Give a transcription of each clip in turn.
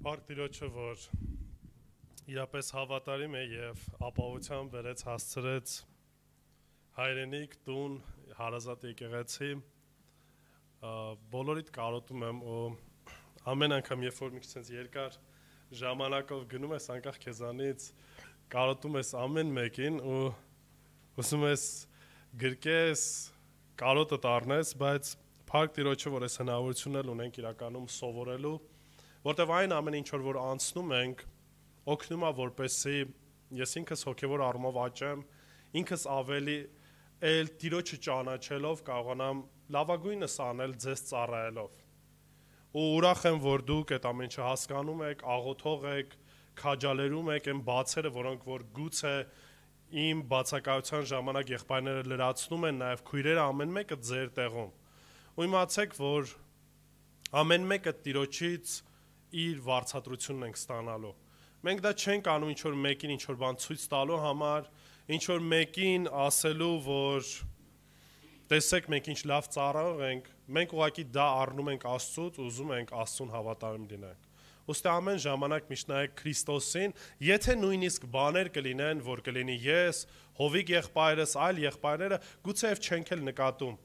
Փառք Տիրոջը, որ իրապես հավատարիմ է եւ ապահովության վերեց հասցրեց հայրենիք, տուն, հարազատ եկեղեցի, բոլորիդ կարոտում եմ ու ամեն անգամ երբ որ մի քիչ երկար ժամանակով գնում ես անկախ քեզանից կարոտում ես ամեն մեկին ու ուզում ես գրկես, կարոտը տառնես, բայց փառք Տիրոջը, որ այս հնարավորությունն էլ ունենք իրականում սովորելու, որտեվ այն ամեն ինչ որ անցնում ենք օգնում է որպեսզի ես ինքս հոգևոր առումով աճեմ, ինքս ավելի էլ Տիրոջը ճանաչելով կարողանամ լավագույնս անել ձեզ ծառայելով։ Ու ուրախ եմ, որ դուք այդ ամեն ինչը հասկանում եք, աղոթող եք, քաջալերում եք այն բացերը, որոնք որ գուցե իմ բացակայության ժամանակ եղբայրները լրացնում են, նաև քույրերը ամեն մեկը ձեր տեղում։ Ու իմացեք, որ ամեն մեկը Տիրոջից իր վարձատրությունն ենք ստանալու։ Մենք դա չենք անում ինչ որ մեկին ինչ որ բան ցույց տալու համար, ինչ որ մեկին ասելու, որ տեսեք մենք ինչ լավ ծառայող ենք, մենք ուղղակի դա առնում ենք Աստծուց, ուզում ենք Աստծուն հավատարիմ լինենք։ Ոստի ամեն ժամանակ միշտ նայեք Քրիստոսին, եթե նույնիսկ բաներ կլինեն, որ կլինի ես, Հովիկ եղբայրս, այլ եղբայրները, գուցեև չենք էլ նկատում,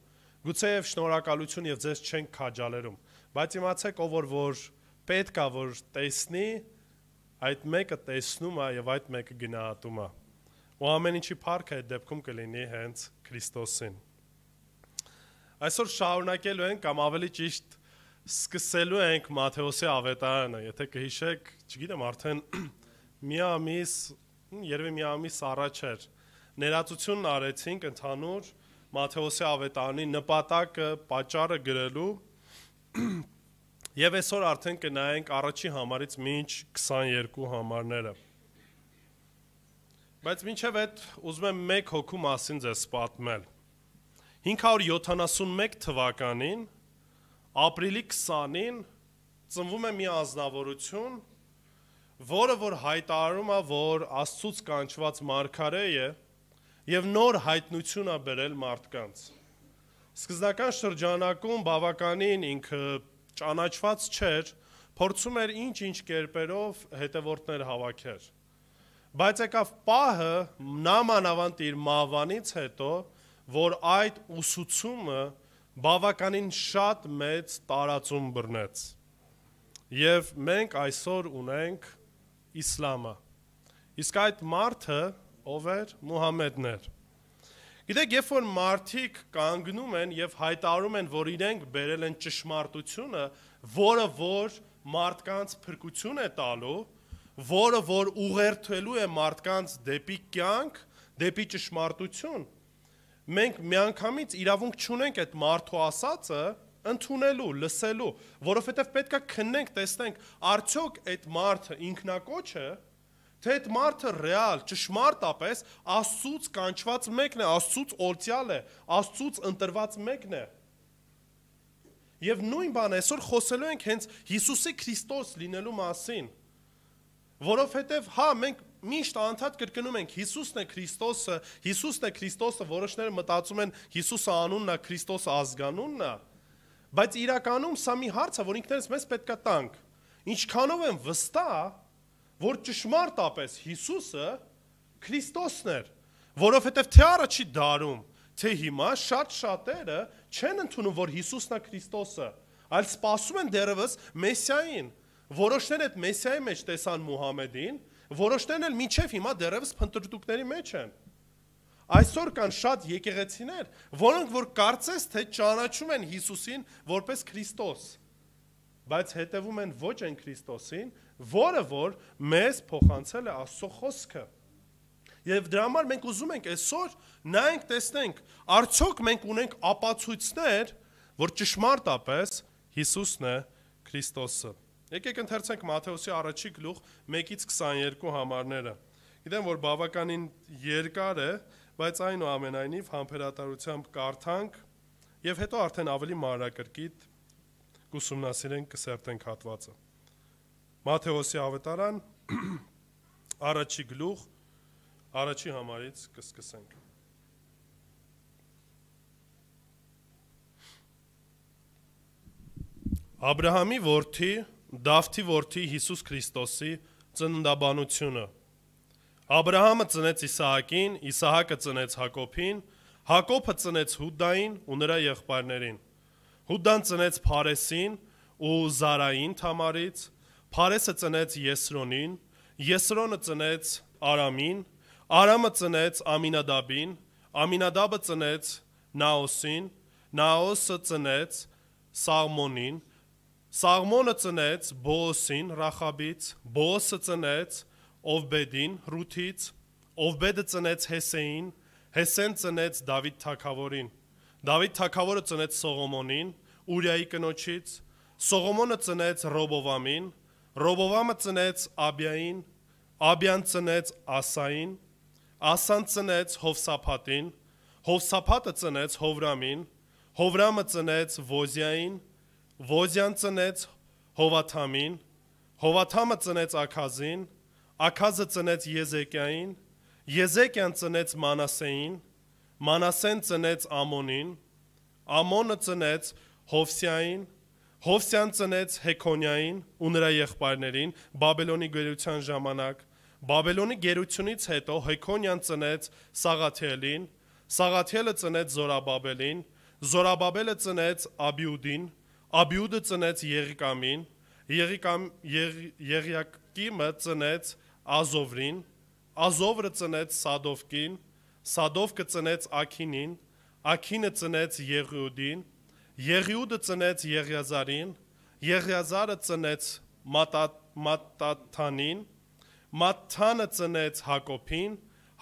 գուցեև շնորհակալություն եւ ձեզ չենք քաջալերում, բայց իմացեք ով որ պետք է որ տեսնի, այդ մեկը տեսնում է եւ այդ մեկը գնահատում է։ Ու ամեն ինչի փառքը այդ դեպքում կլինի հենց Քրիստոսին։ Այսօր շարունակելու ենք կամ ավելի ճիշտ սկսելու ենք Մատթեոսի ավետարանը, եթե կհիշեք, չգիտեմ արդեն մի ամիս, երևի մի ամիս առաջ էր, ներածությունն արեցինք ընդհանուր Մատթեոսի ավետարանի նպատակը, պատճառը գրելու Եվ այսօր արդեն կնայենք առաջի համարից մինչ 22 համարները։ Բայց մինչև այդ ուզում եմ մեկ հոգու մասին ձեզ պատմել։ 571 թվականին, ապրիլի 20-ին ծնվում է մի անձնավորություն, որը որ հայտարարում է, որ Աստծուց կանչված մարգարե է եւ նոր հայտնություն է բերել մարդկանց։ Սկզբնական շրջանակում բավականին ինքը ճանաչված չէր, փորձում էր ինչ-ինչ կերպերով հետևորդներ հավաքեր։ Բայց եկավ պահը նամանավանդ իր մահվանից հետո, որ այդ ուսուցումը բավականին շատ մեծ տարածում բռնեց։ Եվ մենք այսօր ունենք իսլամը։ Իսկ այդ մարդը ով էր? Մուհամեդն էր։ Գիտեք, երբ որ մարդիկ կանգնում են եւ հայտարարում են, որ իրենք բերել են ճշմարտությունը, որը որ մարդկանց փրկություն է տալու, որը որ ուղերձելու է մարդկանց դեպի կյանք, դեպի ճշմարտություն, մենք միանգամից իրավունք չունենք այդ մարդու ասածը ընդունելու, լսելու, որովհետեւ պետքա քննենք, տեսնենք, արդյոք այդ մարդը ինքնակոչ է, թե այդ մարդը ռեալ, ճշմարտապես Աստծուց կանչված մեկն է, Աստծուց օրցյալ է, Աստծուց ընտրված մեկն է։ Եվ նույն բանը այսօր խոսելու ենք հենց Հիսուսի Քրիստոս լինելու մասին, որովհետև հա մենք միշտ անդադ կրկնում ենք Հիսուսն է Քրիստոսը, որոշները մտածում են Հիսուսը անունն է, Քրիստոսը ազգանունն է, բայց իրականում սա մի հարց է, որ ինքներս մեզ պետք է տանք։ Ինչքանով են վստահ, որ ճշմարտապես Հիսուսը Քրիստոսն էր, որովհետև թե առաջի դարում, թե հիմա շատերը չեն ընդունում, որ Հիսուսն է Քրիստոսը, այլ սպասում են դեռևս Մեսիային, որոշներ այդ Մեսիայի մեջ տեսան Մուհամեդին, որոշներն էլ մինչև հիմա դեռևս փնտրտուքների մեջ են։ Այսօր կան շատ եկեղեցիներ, որոնք որ կարծես թե ճանաչում են Հիսուսին որպես Քրիստոս, բայց հետևում են ոչ այն Քրիստոսին, որը որ մեզ փոխանցել է Աստծո խոսքը։ Եվ դրա համար մենք ուզում ենք այսօր նայենք, տեսնենք, արդյոք մենք ունենք ապացույցներ, որ ճշմարտապես Հիսուսն է Քրիստոսը։ Եկեք ընթերցենք Մատթեոսի առաջի գլուխ 1-ից 22 համարները։ Գիտեմ, որ բավականին երկար է, բայց այնուամենայնիվ համբերատարությամբ կարդանք եւ հետո արդեն ավելի մանրակրկիտ կուսումնասիրենք, կսերտենք հատվածը։ Մատթեոսի ավետարան առաջի գլուխ առաջի համարից կսկսենք։ Աբրահամի որդի, Դավթի որդի Հիսուս Քրիստոսի ծննդաբանությունը։ Աբրահամը ծնեց Իսահակին, Իսահակը ծնեց Հակոբին, Հակոբը ծնեց Հուդային ու նրա եղբայրներին։ Հուդան ծնեց Փարեսին ու Զարային Թամարից, Փարեսը ծնեց Եսրոնին, Եսրոնը ծնեց Արամին, Արամը ծնեց Ամինադաբին, Ամինադաբը ծնեց Նաոսին, Նաոսը ծնեց Սաղմոնին, Սաղմոնը ծնեց Բոոսին Ռախաբից, Բոոսը ծնեց Օվբեդին Ռութից, Օվբեդը ծնեց Հեսեին, Հեսեն ծնեց Դավիթ թագավորին, Դավիթ թագավորը ծնեց Սողոմոնին, Ուրիայի կնոջից, Սողոմոնը ծնեց Ռոբովամին, Ռոբովամը ծնեց Աբիային, Աբիան ծնեց Ասային, Ասան ծնեց Հովսափատին, Հովսափատը ծնեց Հովրամին, Հովրամը ծնեց Ոզիային, Ոզյան ծնեց Հովաթամին, Հովաթամը ծնեց Աքազին, Աքազը ծնեց Եզեկիային, Եզեկիան ծնեց Մանասեին, Մանասեն ծնեց Ամոնին, Ամոնը ծնեց Հովսիային, Հովսյան ծնեց Հեքոնյային ու նրա եղբայրներին Բաբելոնի գերության ժամանակ, Բաբելոնի գերությունից հետո Հեքոնյան ծնեց Սաղաթիելին, Սաղաթիելը ծնեց Զորաբաբելին, Զորաբաբելը ծնեց Աբիուդին, Աբիուդը ծնեց Եղիկամին, Եղիակիմը ծնեց Ազովրին, Ազովրը ծնեց Սադովկին, Սադովկը ծնեց Աքինին, Աքինը ծնեց Եղիուդին, Եղիուդը ծնեց Եղիազարին, Եղիազարը ծնեց Մատաթանին, Մատթանը ծնեց Հակոբին,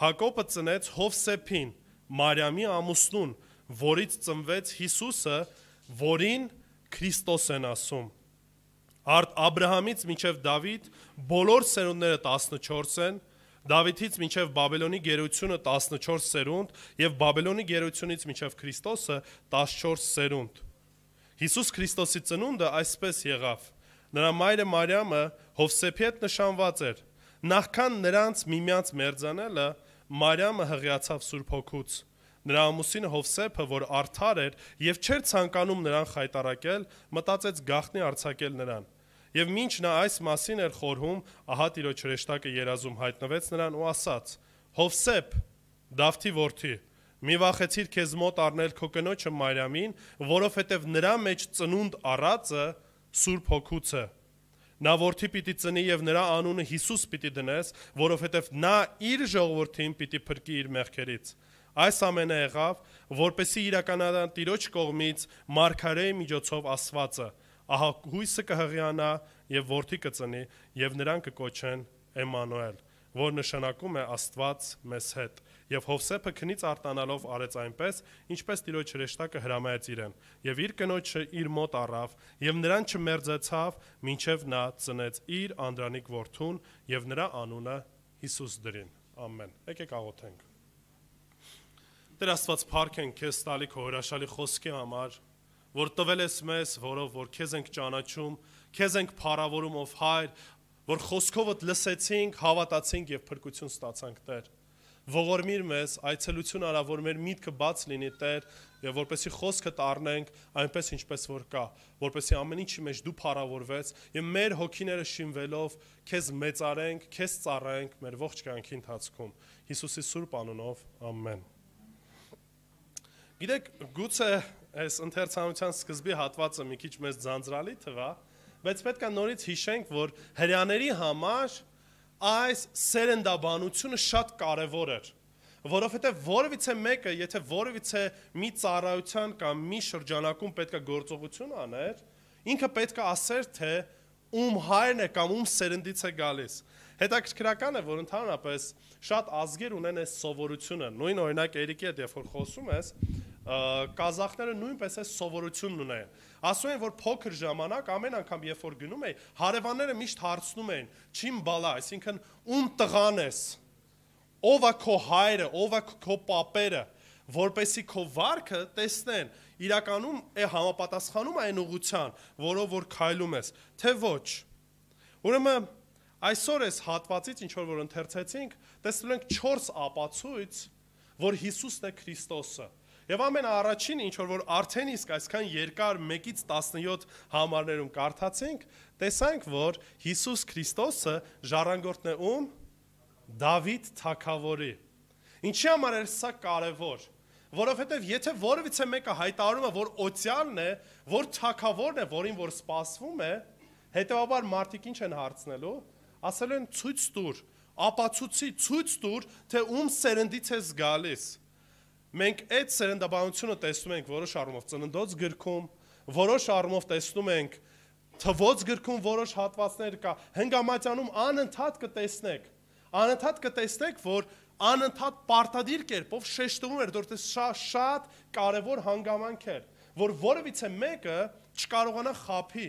Հակոբը ծնեց Հովսեփին, Մարիամի ամուսնուն, որից ծնվեց Հիսուսը, որին Քրիստոս են ասում։ Արդ Աբրահամից մինչև Դավիթ բոլոր սերունդները 14 են, Դավիթից մինչև Բաբելոնի գերությունը 14 սերունդ եւ Բաբելոնի գերությունից մինչև Քրիստոսը 14 սերունդ։ Հիսուս Քրիստոսի ծնունդը այսպես եղավ. նրա մայրը Մարիամը Հովսեփի հետ նշանված էր։ Նախքան նրանց միմյանց մերձանելը Մարիամը հղիացավ Սուրբ Հոգուց։ Նրա ամուսինը Հովսեփը, որ արդար էր եւ չէր ցանկանում նրան խայտարակել, մտածեց գաղտնի արձակել նրան։ Եվ մինչ նա այս մասին էր խորհում, ահա Տիրոջ հրեշտակը երազում հայտնվեց նրան ու ասաց. Հովսեփ, Դավթի որդի, մի վախեցիր քեզ մոտ առնել քո կնոջը Մարիամին, որովհետև նրա մեջ ծնունդ առածը Սուրբ Հոգուց է։ Նա որդի պիտի ծնի եւ նրա անունը Հիսուս պիտի դնես, որովհետև նա իր ժողովրդին պիտի փրկի իր մեղքերից։ Այս ամենը եղավ, որպեսզի իրականանա Տիրոջ կողմից մարգարեի միջոցով ասվածը. ահա հույսը կհղիանա եւ որդի կծնի եւ նրան կկոչեն Էմմանուել, որ նշանակում է Աստված մեզ հետ։ Եվ Հովսեփը քնից արտանալով արեց այնպես, ինչպես Տիրոջ հրեշտակը հրամայեց իրեն, եւ իր կնոջը իր մոտ առավ եւ նրան չմերձեցավ, մինչեւ նա ծնեց իր անդրանիկ որդուն եւ նրա անունը Հիսուս դրին։ Ամեն։ Եկեք աղոթենք։ Տեր Աստված, փառք ենք քեզ տալի քո հրաշալի խոսքի համար, որ տվել ես մեզ, որով որ քեզ ենք ճանաչում, քեզ ենք փառավորում ով Հայր, որ խոսքովդ լսեցինք, հավատացինք եւ փրկություն ստացանք, Տեր։ Ողորմիր մեզ, այցելություն արա, որ մեր միտքը բաց լինի, Տեր, եւ որպեսի խոսքդ առնենք այնպես ինչպես որ կա, որպեսի ամեն ինչի մեջ դու փառավորվես եւ մեր հոգիները շինվելով քեզ մեծարենք, քեզ ծառայենք մեր ողջ կյանքի ընթացքում։ Հիսուսի սուրբ անունով, ամեն։ Գիտեք, գուցե այս ընթերցանության սկզբի հատվածը մի քիչ մեզ ձանձրալի թվա, բայց պետք է նորից հիշենք, որ հրեաների համար այս սերնդաբանությունը շատ կարևոր էր, որովհետև որևիցե մեկը, եթե որևիցե մի ծառայության կամ մի շրջանակում պետք է գործողություն աներ, ինքը պետք է ասեր, թե ում հայրն է կամ ում սերնդից է գալիս։ Հետաքրքրական է, որ ընդհանրապես շատ ազգեր ունեն այս սովորությունը։ Նույն օրինակ Էրիկի հետ երբ որ խոսում ես, կազախները նույնպես այս սովորությունն ունեն։ Ասում են, որ փոքր ժամանակ ամեն անգամ երբ որ գնում էի, հարևանները միշտ հարցնում էին. «Չիմ բալա», այսինքն ում տղան ես, ով է քո հայրը, ով է քո պապերը, որպեսի քո վարքը տեսնեն, իրականում համապատասխանում այն ուղղության, որով որ քայլում ես, թե ոչ։ Ուրեմն այսօր այս հատվածից ինչ որ ընթերցեցինք, տեսնում ենք 4 ապացույց, որ Հիսուսն է Քրիստոսը։ Եվ ամենաառաջին, ինչ որ արդեն իսկ այսքան երկար 1-ից 17 համարներում կարդացինք, տեսանք, որ Հիսուս Քրիստոսը ժառանգորդն է ում Դավիթ թագավորի։ Ինչի համար է սա կարևոր, որովհետև եթե որևիցե մեկը հայտարարում է, որ օծյալն է, որ թագավորն է, որին որ սպասվում է, հետեւաբար մարդիկ ինչ են հարցնելու, ասելու են ցույց տուր, ապացուցի, ցույց տուր, թե ում սերնդից ես գալիս։ Մենք այդ սերնդաբանությունը տեսնում ենք որոշ առումով Ծննդոց գրքում, որոշ առումով տեսնում ենք Թվոց գրքում որոշ հատվածներ կա, Հնգամատյանում անընդհատ կտեսնեք, որ անընդհատ պարտադիր կերպով շեշտվում էր, որ դա շատ կարևոր հանգամանք էր, որ որևիցե մեկը չկարողանա խաբի։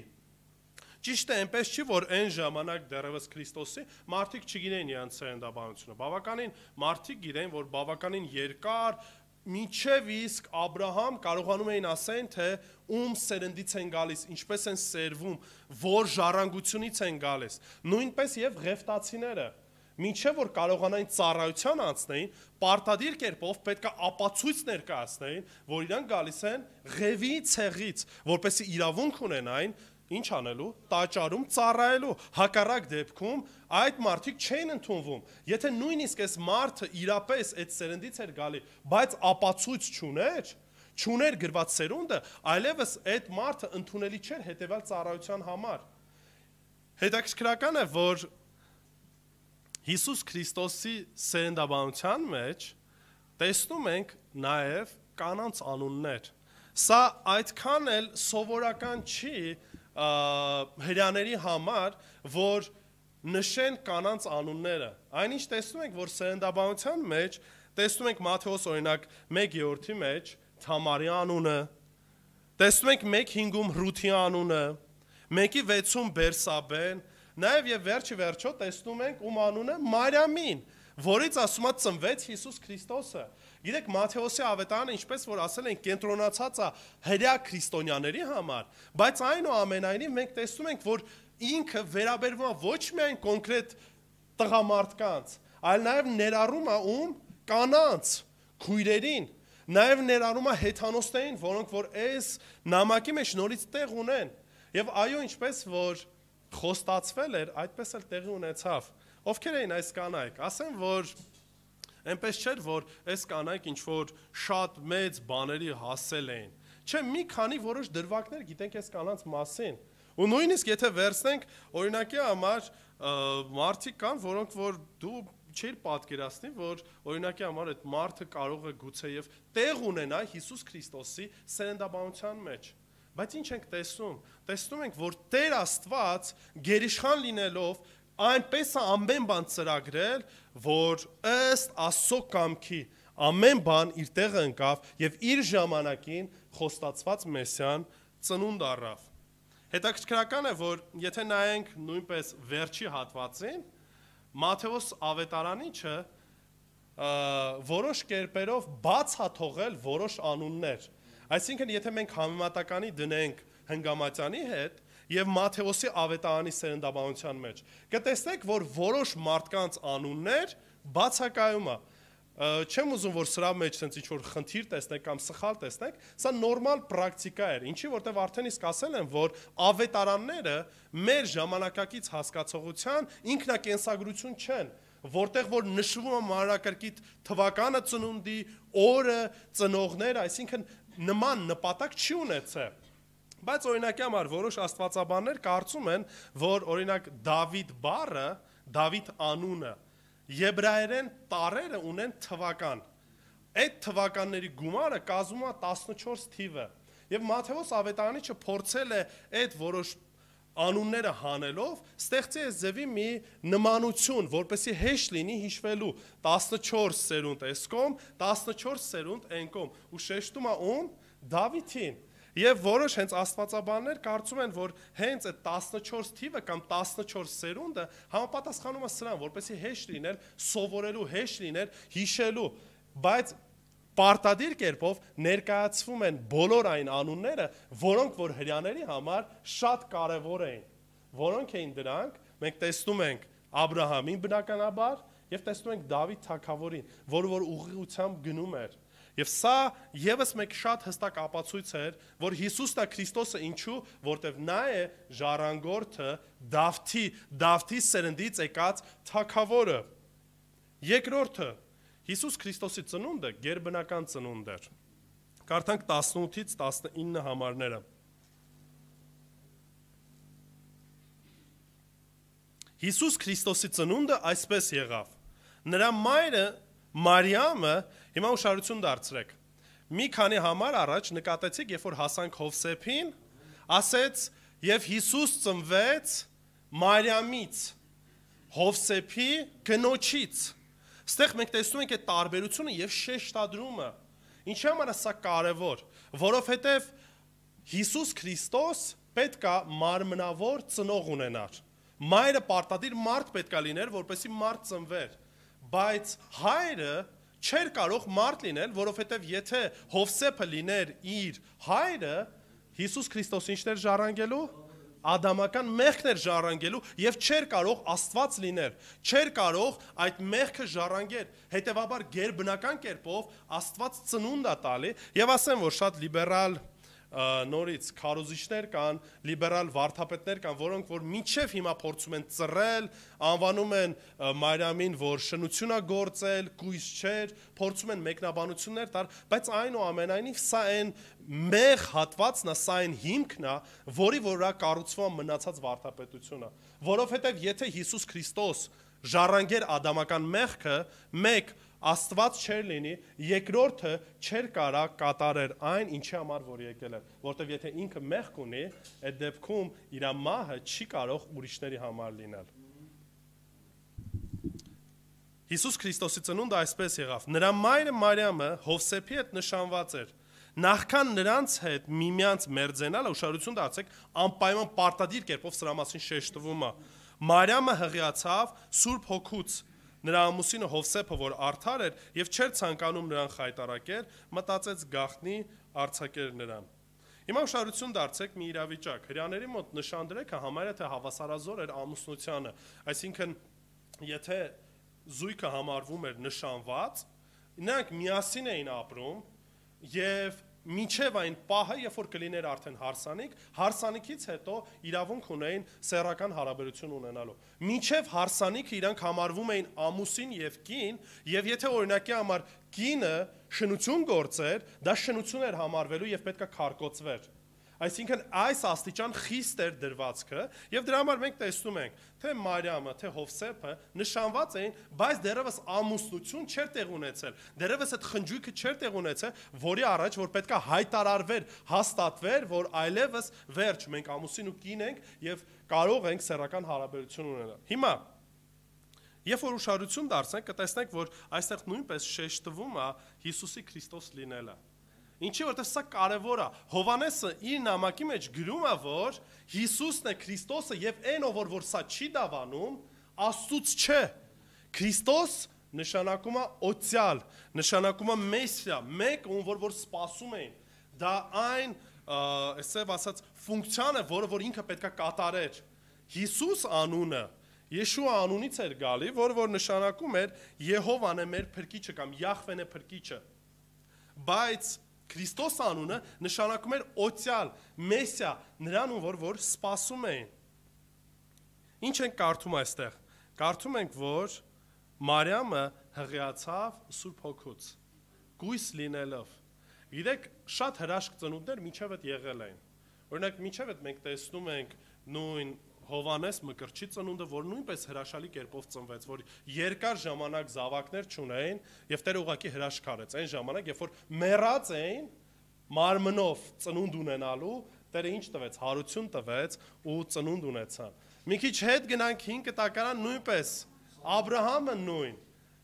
Ճիշտ է, այնպես չի, որ այն ժամանակ դեռևս Քրիստոսի մարդիկ չգիտեին իրենց սերնդաբանությունը։ Բավականին մարդիկ գիտեն, որ բավականին երկար մինչև իսկ Աբրահամ կարողանում էին ասեն, թե ում սերնդից են գալիս, ինչպես են սերվում, որ ժառանգությունից են գալիս։ Նույնպես եւ Ղևտացիները, մինչև որ կարողանային ծառայության անցնեին, պարտադիր կերպով պետք է ապացույց ներկայացնեին, որ իրանք գալիս են Ղևի ցեղից, որպեսզի իրավունք ունենային ինչ անելու, տաճարում ծառայելու, հակառակ դեպքում այդ մարդիկ չէին ընդունվում։ Եթե նույնիսկ այս մարդը իրապես այդ սերնդից էր գալի, բայց ապացույց չուներ գրված սերունդը, այլևս այդ մարդը ընդունելի չէր հետևյալ ծառայության համար։ Հետաքրքրական է, որ Հիսուս Քրիստոսի սերնդաբանության մեջ տեսնում ենք նաև կանանց անուններ։ Սա այդքան էլ սովորական չի հրյաների համար, որ նշեն կանանց անունները։ Այնինչ տեսնում ենք, որ սերնդաբանության մեջ տեսնում ենք Մատթեոս օրինակ 1:3 մեջ Թամարի անունը, տեսնում ենք 1:5 Ռութի անունը, 1:6 Բերսաբեն, նաև եւ վերջի վերջո տեսնում ենք ում անունը Մարիամին, որից ասում է ծնվեց Հիսուս Քրիստոսը։ Գիտեք, Մատթեոսի ավետարանը, ինչպես որ ասել են, կենտրոնացած է հրյա քրիստոնյաների համար, բայց այնուամենայնիվ մենք տեսնում ենք, որ ինքը վերաբերվում է ոչ միայն կոնկրետ տղամարդկանց, այլ նաև ներառում է ում կանանց, քույրերին, նաև ներառում է հեթանոսներին, որոնք որ այս նամակի մեջ նորից տեղ ունեն։ Եվ այո, ինչպես որ խոստացվել էր, այդպես էլ տեղի ունեցավ։ Ովքեր էին այս կանայք։ Ասեմ, որ այնպես չէր, որ այս կանայք ինչ որ շատ մեծ բաների հասել էին։ Չէ, մի քանի որոշ դրվագներ գիտենք այս կանանց մասին։ Ու նույնիսկ եթե վերցնենք, օրինակի համար մարդիկ կան, որոնք որ դու չէր պատկերացնի, որ օրինակի համար այդ մարդը կարող է գուցեև տեղ ունենա Հիսուս Քրիստոսի սերնդաբանության մեջ։ Բայց ինչ ենք տեսնում։ Տեսնում ենք, որ Տեր Աստված գերիշխան լինելով այնպես է ամեն բան ծրագրել, որ ըստ Աստծո կամքի ամեն բան իր տեղը ընկավ եւ իր ժամանակին խոստացված Մեսիան ծնունդ առավ։ Հետաքրքրական է, որ եթե նայենք նույնպես վերջի հատվածին, Մատթեոս ավետարանիչը որոշ կերպերով բաց է թողել որոշ անուններ։ Այսինքն, եթե մենք համեմատականի դնենք Հնգամատյանի հետ եւ Մատթեոսի ավետարանի սերնդաբանության մեջ, կտեսնեք, որ որոշ մարդկանց անուններ բացակայում է։ Չեմ ուզում, որ սրա մեջ sense ինչ-որ խնդիր տեսնեք կամ սխալ տեսնեք, սա նորմալ պրակտիկա էր, ինչի որտեվ արդեն իսկ ասել են, որ ավետարանները մեր ժամանակակից հասկացողության ինքնակենսագրություն չեն, որտեղ որ նշվում է մանրակրկիտ թվականը ծնունդի, օրը, ծնողները, այսինքն նման նպատակ չի ունեցել։ Բայց օրինակի համար որոշ աստվածաբաններ կարծում են, որ օրինակ Դավիթ բառը, Դավիթ անունը եբրայերեն տառերը ունեն թվական։ Այդ թվականների գումարը կազմում է 14 թիվը։ Եվ Մատթեոս ավետարանիչը փորձել է այդ որոշ անունները հանելով ստեղծի այս ձևի մի նմանություն, որպեսզի հեշտ լինի հիշվելու 14 սերունդ այս կողմ, 14 սերունդ այն կողմ, ու շեշտում է ում Դավիթին։ Եվ որոշ հենց աստվածաբաններ կարծում են, որ հենց այդ 14 թիվը կամ 14 սերունդը համապատասխանում է սրան, որպեսզի հեշտ լիներ սովորելու, հեշտ լիներ հիշելու, բայց պարտադիր կերպով ներկայացվում են բոլոր այն անունները, որոնք որ հրյաների համար շատ կարևոր էին։ Որոնք էին դրանք, մենք տեսնում ենք Աբրահամին բնականաբար եւ տեսնում ենք Դավիթ թագավորին, որը որ ուղղությամբ գնում էր։ Եվ սա եւս մեկ շատ հստակ ապացույց էր, որ Հիսուսն է Քրիստոսը ինչու, որտեվ նա է ժառանգորդը, Դավթի սերնդից եկած թագավորը։ Երկրորդը, Հիսուս Քրիստոսի ծնունդը գերբնական ծնունդ էր։ Կարդանք 18-ից 19 համարները։ Հիսուս Քրիստոսի ծնունդը այսպես եղավ։ Նրա մայրը Մարիամը, հիմա ուշադրություն դարձրեք։ Մի քանի համար առաջ նկատեցիք, երբ որ հասանք Հովսեփին, ասեց, եւ Հիսուս ծնվեց Մարիամից, Հովսեփի կնոջից։ Ստեղ մենք տեսնում ենք այդ տարբերությունը եւ շեշտադրումը։ Ինչի համար է սա կարևոր, որովհետեւ Հիսուս Քրիստոս պետք է մարմնավոր ծնող ունենար։ Մայրը պարտադիր մարդ պետք է լիներ, որպեսզի մարդ ծնվեր, բայց հայրը չէր կարող մարդ լինել, որովհետև եթե Հովսեփը լիներ իր հայրը, Հիսուս Քրիստոսը ինչն էր ժառանգելու, ադամական մեղքն էր ժառանգելու եւ չէր կարող Աստված լինել, չէր կարող այդ մեղքը ժառանգել, հետեւաբար գերբնական կերպով Աստված ծնունդ է տալի եւ ասեմ, որ շատ լիբերալ նորից քարոզիչներ կան, լիբերալ վարդապետներ կան, որոնք որ մինչև հիմա փորձում են ծռել, անվանում են Մարիամին, որ շնություն է գործել, կույս չէր, փորձում են մեկնաբանություններ տալ, բայց այնուամենայնիվ սա այն մեղ հատվածն է, սա այն հիմքն է, որի վրա կառուցվում մնացած վարդապետությունը, որովհետև եթե Հիսուս Քրիստոս ժառանգեր ադամական մեղքը, մեկ Աստված չէր լինի, երկրորդը չէր կարա կատարեր այն, ինչի համար որ եկել էր, որտեվ եթե ինքը մեղք ունի, այդ դեպքում իր մահը չի կարող ուրիշների համար լինել։ Հիսուս Քրիստոսի ծնունդը այսպես եղավ։ Նրա մայրը Մարիամը Հովսեփի հետ նշանված էր։ Նախքան նրանց հետ միմյանց մերձենալը, ուշադրություն դարձեք, անպայման պարտադիր կերպով սրա մասին շեշտվում է։ Մարիամը հղիացավ Սուրբ Հոգուց։ Նրա ամուսինը Հովսեփը, որ արդար էր եւ չէր ցանկանում նրան խայտարակել, մտածեց գաղտնի արձակեր նրան։ Հիմա ուշադրություն դարձեք մի իրավիճակ։ Հрьяաների մոտ նշանդրեքը համարյա թե հավասարազոր էր ամուսնությանը, այսինքն եթե զույգը համարվում էր նշանված, նրանք միասին էին ապրում եւ մինչև այն պահը, երբ որ կլիներ արդեն հարսանիքից հետո իրավունք ունեին սեռական հարաբերություն ունենալու։ Մինչև հարսանիքը իրանք համարվում էին ամուսին եւ կին, եւ եթե օրինակի համար կինը շնություն գործեր, դա շնություն էր համարվելու եւ պետք է քարկոծվեր։ Այսինքն այս աստիճան խիստ էր դրվածքը եւ դրա համար մենք տեսնում ենք, թե Մարիամը, թե Հովսեփը նշանված էին, բայց դեռևս ամուսնություն չէր տեղ ունեցել։ Դեռևս այդ խնջույքը չէր տեղ ունեցել, որի առաջ որ պետքա հայտարարվեր, հաստատվեր, որ այլևս վերջ, մենք ամուսին ու կին ենք եւ կարող ենք սեռական հարաբերություն ունենալ։ Հիմա երբ որ ուշադրություն դարձնենք, կտեսնենք, որ այստեղ նույնպես շեշտվում է Հիսուսի Քրիստոս լինելը։ Ինչի որտեղ սա կարևոր է։ Հովանեսը իր նամակի մեջ գրում է, որ Հիսուսն է Քրիստոսը եւ այն որ սա չի դավանում, Աստծուց չէ։ Քրիստոս նշանակում է օծյալ, նշանակում է մեսիա, մեկ ում որ սպասում էին։ Դա այն, այսպես ասած, ֆունկցիան է, որը ինքը պետքա կատարեր։ Հիսուս անունը Եշուա անունից էր գալի, որ նշանակում էր Եհովան է մեր փրկիչը կամ Յահվեն է փրկիչը։ Բայց Քրիստոս անունը նշանակում էր օծյալ, մեսիա, նրան որ սպասում էին։ Ինչ ենք կարդում այստեղ։ Կարդում ենք, որ Մարիամը հղիացավ Սուրբ Հոգուց, գույս լինելով։ Գիտեք, շատ հրաշք ծնունդներ մինչև այդ եղել են։ Օրինակ, մինչև այդ մենք տեսնում ենք նույն Հովանես Մկրտչի ծնունդը, որ նույնպես հրաշալի կերպով ծնվեց, որ երկար ժամանակ զավակներ չունեին եւ Տերը ուղղակի հրաշք արեց։ Այն ժամանակ, երբ որ մեռած էին մարմնով ծնունդ ունենալու, Տերը ինչ տվեց, հարություն տվեց ու ծնունդ ունեցան։ Մի քիչ հետ գնանք 5 տակարան նույնպես Աբրահամը նույն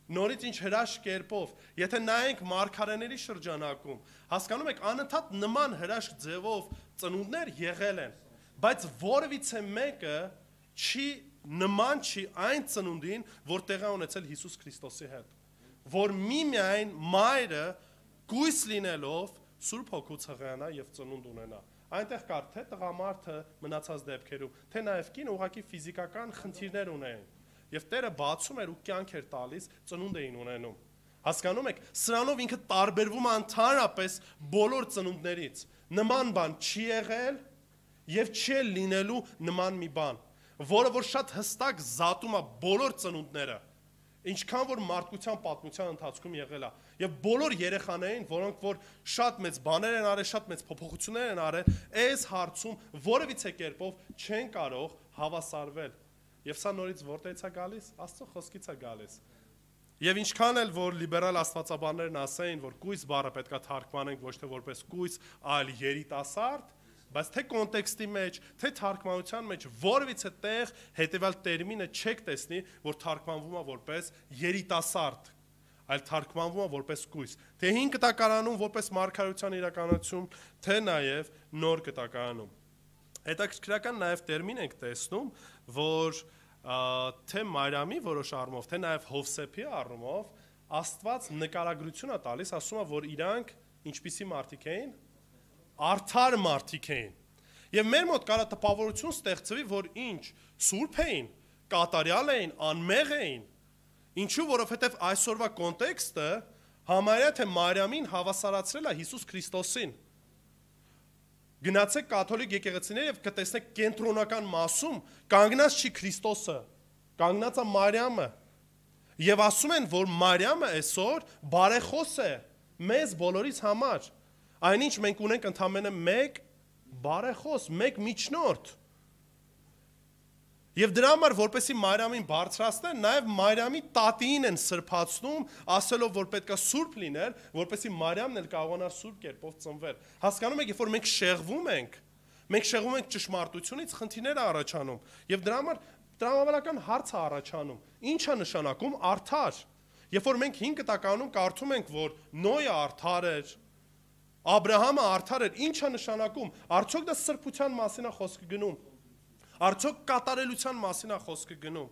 նորից ինչ հրաշք կերպով, եթե նայենք մարգարեների շրջանակում, հասկանում եք անընդհատ նման հրաշք ձևով ծնունդներ եղել են, բայց որևիցե մեկը նման չի այն ծնունդին, որ տեղի ունեցել Հիսուս Քրիստոսի հետ, որ միմիայն մայրը գույս լինելով Սուրբ Հոգուց հղիանա եւ ծնունդ ունենա։ Այնտեղ կար թե տղամարդը մնացած դեպքերում, թե նաեւ կին ուղղակի ֆիզիկական խնդիրներ ունեն։ Եվ Տերը բացում էր ու կյանք էր տալիս, ծնունդ էին ունենում։ Հասկանում եք, սրանով ինքը տարբերվում է ընդհանրապես բոլոր ծնունդներից։ Նման բան չի եղել եւ չի լինելու նման մի բան, որը որ շատ հստակ զատում է բոլոր ծնունդները, ինչքան որ մարդկության պատմության ընթացքում եղել է։ Եվ բոլոր երեխաներին, որոնք որ շատ մեծ բաներ են արել, շատ մեծ փոփոխություններ են արել, այս հարցում որևիցե կերպով չեն կարող հավասարվել։ Եվ սա նորից որտեղից է գալիս? Աստծո խոսքից է գալիս։ Եվ ինչքան էլ որ լիբերալ աստվածաբաններն ասեին, որ կույս բառը պետքա թարգմանենք ոչ թե որպես կույս, այլ երիտասարդ, բայց թե կոնտեքստի մեջ, թե թարգմանության մեջ որևիցե տեղ հետևյալ տերմինը չեք տեսնի, որ թարգմանվում է որպես երիտասարդ, այլ թարգմանվում է որպես կույս։ Թե 5 կտակարանում որպես մարգարեության իրականություն, թե նաև նոր կտակարանում։ Հետաքրքրական նաև տերմին ենք տեսնում, որ թե Մարիամի որոշ առումով, թե նաև Հովսեփի առումով Աստված նկարագրություն է տալիս, ասում է, որ իրանք ինչպիսի մարդիկ էին, արդար մարդիկ էին։ Եվ մեր մոտ կարա տպավորություն ստեղծվի, որ ինչ սուրբ էին, կատարյալ էին, անմեղ էին։ Ինչու, որովհետև այսօրվա կոնտեքստը համարյա թե Մարիամին հավասարացրել է Հիսուս Քրիստոսին։ Գնացեք կաթոլիկ եկեղեցիներ եւ կտեսնեք կենտրոնական մասում կանգնած չի Քրիստոսը, կանգնած է Մարիամը։ Եվ ասում են, որ Մարիամը այսօր բարեխոս է մեզ բոլորիս համար։ Այնինչ մենք ունենք ընդամենը մեկ բարեխոս, մեկ միջնորդ։ Եվ դրա համար, որպեսզի Մարիամին բարձրացնեն, նաև Մարիամի տատին են սրբացնում, ասելով, որ պետք է սուրբ լիներ, որպեսզի Մարիամն էլ կարողանար սուրբ կերպով ծնվել։ Հասկանում եք, երբ որ մենք շեղվում ենք ճշմարտությունից, խնդիրներ առաջանում։ Եվ դրա համար տրամաբանական հարց է առաջանում։ Ինչ է նշանակում արդար։ Երբ որ մենք 5 տականում կարդում ենք, որ Նոյը արդար էր, Աբրահամը արդար էր, ինչ է նշանակում։ Արդյոք դա սրբության մասին է խոսքը գնում։ Արդյոք կատարելության մասին է խոսքը գնում։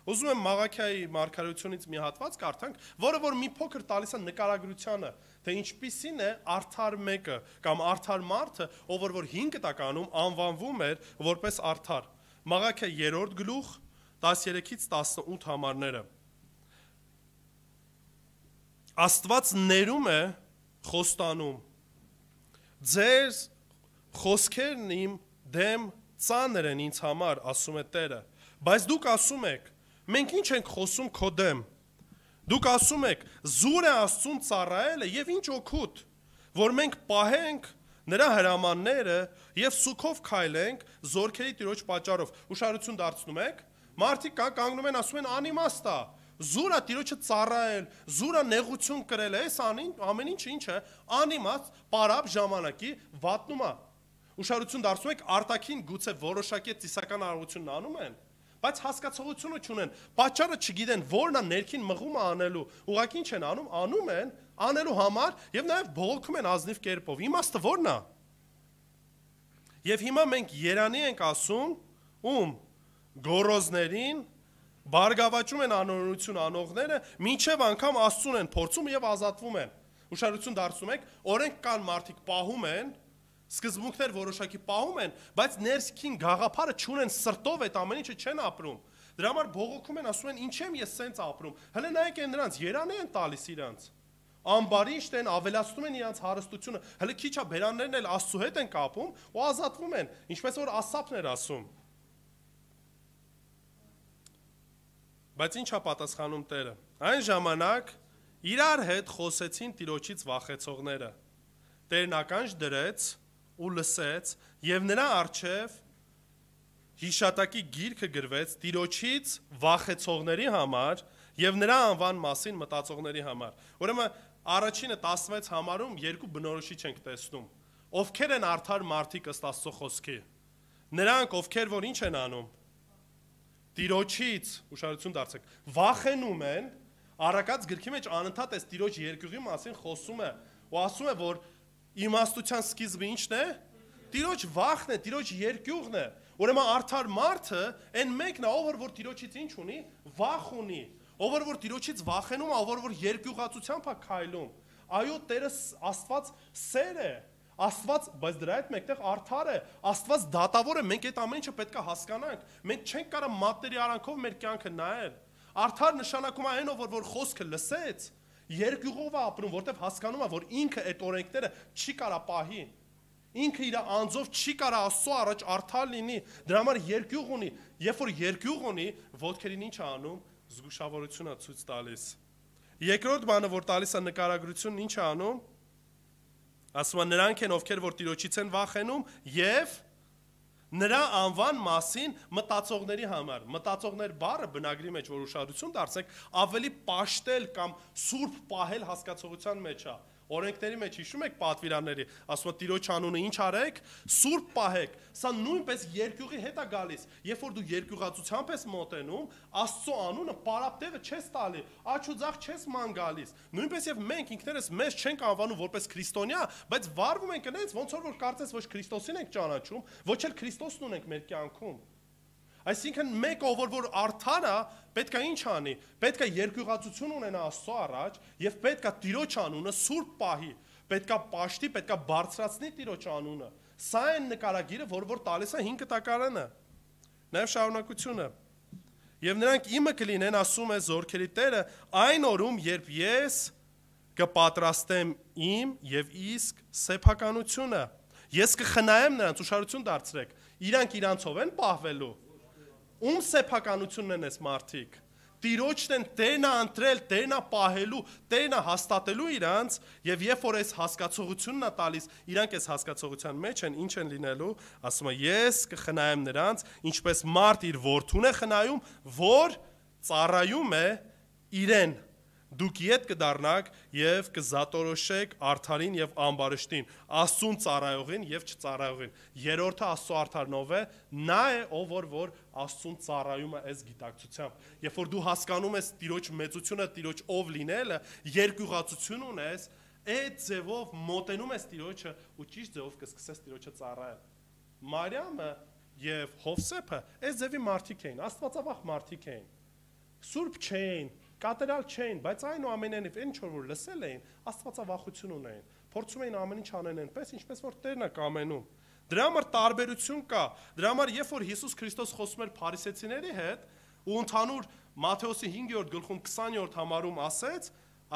Ուզում եմ Մաղաքիայի մարգարեությունից մի հատված կարդանք, որը որ մի փոքր տալիս է նկարագրությանը, թե ինչպիսին է արդար մեկը կամ արդար մարդը, ով որ 5 տականում անվանվում էր որպես արդար։ Մաղաքիա 3-րդ գլուխ 13-ից 18 համարները։ Աստված ներում է խոստանում։ Ձեր խոսքերն իմ դեմ ծանր են ինձ համար, ասում է Տերը, բայց դուք ասում եք, մենք ինչ ենք խոսում քո դեմ, դուք ասում եք, զուր է Աստծուն ծառայելը և ինչ օգուտ, որ մենք պահենք նրա հրամանները և սուգով քայլենք զորքերի Տիրոջ պատճառով, ուշադրություն դարձնում եք, մարդիկ կանգնում են, ասում են անիմաստ է, զուր է Տիրոջը ծառայել, զուր է նեղություն կրել, այս ամեն ինչ է, անիմաստ, պարապ ժամանակի վատնում է։ Ուշադրություն դարձնում եք, արտաքին գուցե որոշակի ծիսական արարողությունն անում են, բայց հասկացողությունը չունեն, պատճառը չգիտեն, որն է ներքին մղումը անելու, ուղղակի ինչ են անում են, անելու համար եւ նաեւ բողոքում են ազնիվ կերպով։ Իմաստը որն է։ Եվ հիմա մենք երանի ենք ասում, ում գոռոզներին բարգավաճում են անօրենություն անողները, մինչև անգամ Աստծուն են փորձում եւ ազատվում են։ Ուշադրություն դարձնում եք, օրենք կան մարդիկ պահում են, սկզբունքներ որոշակի պահում են, բայց ներքին գաղափարը չունեն, սրտով այդ ամեն ինչը չեն ապրում։ Դրա համար բողոքում են, ասում են, ինչ եմ ես սենց ապրում։ Հələ նայեք են նրանց, երանի են տալիս իրանց։ Ամբարիշտ են, ավելացնում են իրանց հարստությունը։ Հələ քիչ է բերաններն էլ Աստծու հետ են կապում ու ազատվում են, ինչպես որ Ասափն էր ասում։ Բայց ինչ է պատասխանում Տերը։ Այն ժամանակ իրար հետ խոսեցին Տիրոջից վախեցողները։ Տերն ականջ դրեց ու լսեց, եւ նրա առջև հիշատակի գիրքը գրվեց Տիրոջից վախեցողների համար եւ նրա անվան մասին մտածողների համար։ Ուրեմն առաջինը 16 համարում երկու բնորոշիչ ենք տեսնում։ Ովքեր են արդար մարդիկ ըստ Աստծո խոսքի։ Նրանք, ովքեր որ ինչ են անում, Տիրոջից, ուշադրություն դարձեք, վախենում են, Առակաց գրքի մեջ անընդհատ այս Տիրոջ երկյուղի մասին խոսում է ու ասում է, որ իմաստության սկիզբը ինչն է։ Տիրոջ վախն է, Տիրոջ երկյուղն է։ Ուրեմն արդար մարդը այն մեկն է, ով որ Տիրոջից ինչ ունի, վախ ունի, ով որ Տիրոջից վախենում է, ով որ երկյուղացությամբ է քայլում։ Այո, Տերը Աստված սեր է, Աստված, բայց դրա հետ մեկտեղ արդար է, Աստված դատավոր է, մենք այդ ամեն ինչը պետք է հասկանանք։ Մենք չենք կարող մատերիալանքով մեր կյանքը նայել։ Արդար նշանակում է այն, որ խոսքը լսեց Երկյուղով է ապրում, որտեվ հասկանում է, որ ինքը այդ օրենքները չի կարա պահի։ Ինքը իր անձով չի կարա Աստծո առաջ արդար լինի։ Դրա համար երկյուղ ունի, երբ որ երկյուղ ունի, ոտքերին ինչ է անում, զգուշավորություն է ցույց տալիս։ Երկրորդ բանը, որ տալիս է նկարագրությունն, ինչ է անում, ասում է նրանք են, ովքեր որ Տիրոջից են վախենում եւ նրա անվան մասին մտածողների համար։ Մտածողներ բառը բնագրի մեջ որ ուշադրություն դարձեք, ավելի պաշտել կամ սուրբ պահել հասկացողության մեջ է։ Օրենքների մեջ հիշում եք պատվիրանների, ասում է Տիրոջ անունը ինչ արեք, սուրբ պահեք։ Սա նույնպես երկյուղի հետ է գալիս։ Երբ որ դու երկյուղացությամբ ես մոտենում, Աստծո անունը պարապտեղը չես տալի, աջ ու ձախ չես ման գալիս։ Նույնպես եւ մենք ինքներս մեզ չենք անվանում որպես քրիստոնյա, բայց վարվում ենք այնպես, ոնց որ կարծես ոչ Քրիստոսին ենք ճանաչում, ոչ էլ Քրիստոսն ունենք մեր կյանքում։ Այսինքն մեկ ով որ արդար է, պետք է ինչ անի, պետք է երկյուղացություն ունենա Աստծո առաջ եւ պետք է Տիրոջ անունը սուրբ պահի, պետք է պաշտի, պետք է բարձրացնի Տիրոջ անունը։ Սա է նկարագիրը, որ տալիս է 5 կտակարանը։ Նաեւ շարունակությունը։ Եվ նրանք իմը կլինեն, ասում է Զորքերի Տերը, այն օրում, երբ ես կպատրաստեմ իմ եւ իսկ սեփականությունը։ Ես կխնայեմ նրանց, ուշադրություն դարձրեք։ Իրանք իրանցով են պահվելու։ Ում սեփականությունն են այս մարդիկ։ Տիրոջն են Տերն է ընտրել, Տերն է պահելու, Տերն է հաստատելու իրանց, եւ երբ որ այս հասկացողությունն է տալիս, իրանք այս հասկացողության մեջ են, ինչ են լինելու, ասում է ես կխնայեմ նրանց, ինչպես մարդ իր որդուն է խնայում, որ ծառայում է իրեն։ Դուք ետ կդառնաք եւ կզատորոշեք արդարին եւ ամբարշտին, Աստծուն ծառայողին եւ չծառայողին։ Երրորդը Աստծո արդարնով է, նա է ով որ Աստծուն ծառայում է այս գիտակցությամբ։ Երբ որ դու հասկանում ես Տիրոջ մեծությունը, Տիրոջ ով լինելը, երկյուղացություն ունես, այդ ձևով մոտենում ես Տիրոջը ու ճիշտ ձևով կսկսես Տիրոջը ծառայել։ Մարիամը եւ Հովսեփը այս ձևի մարդիկ էին, աստվածավախ մարդիկ էին։ Սուրբ չէին, կատարյալ չէին, բայց այնուամենայնիվ ինչ որ լսել էին, աստվածավախություն ունեին, փորձում էին ամեն ինչ անեն այնպես, ինչպես որ Տերն է կամենում։ Դրա համար տարբերություն կա։ Դրա համար երբ որ Հիսուս Քրիստոս խոսում էր փարիսեցիների հետ, ու ընդհանուր Մատթեոսի 5-րդ գլխում 20-րդ համարում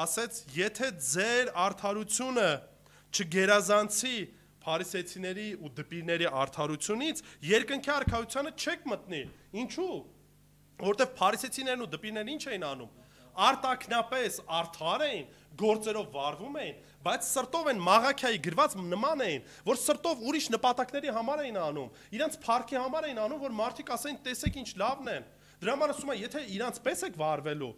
ասեց, եթե ձեր արդարությունը չգերազանցի փարիսեցիների ու դպիրների արդարությունից, երկնքի արքայությանը չեք մտնի։ Ինչու՞։ Որտեվ փարիսեցիներն ու դպիրներն ինչ էին անում։ Արտակնապես արդար էին, գործերով վարվում էին, բայց սրտով են մաղաքիայի գրված նման էին, որ սրտով ուրիշ նպատակների համար էին անում, իրանց փառքի համար էին անում, որ մարդիկ ասեն տեսեք ինչ լավն են։ Դրա համար ասում է, եթե իրանց պես եք վարվելու,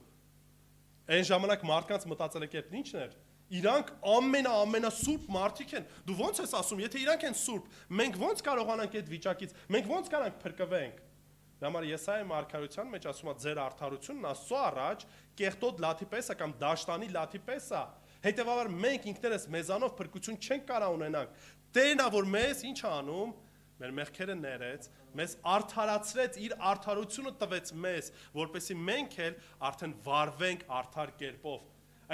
այն ժամանակ մարդկանց մտածելակերպն ինչն էր։ Իրանք ամենասուրբ մարդիկ են։ Դու ո՞նց ես ասում, եթե իրանք են սուրբ, մենք ո՞նց կարողանանք այդ վիճակից, մենք ո՞նց կարանք փրկվենք։ Դա համար Եսայի մարգարեության մեջ ասում է ձեր արդարությունն Աստծո առաջ կեղտոտ լաթի պես է կամ դաշտանի լաթի պես է։ Հետևաբար մենք ինքներս մեզանով փրկություն չենք կարող ունենանք։ Տերն է որ մեզ ինչ անում, մեր մեղքերը ներեց, մեզ արդարացրեց, իր արդարությունը տվեց մեզ, որպեսզի մենք էլ արդեն վարվենք արդար կերպով։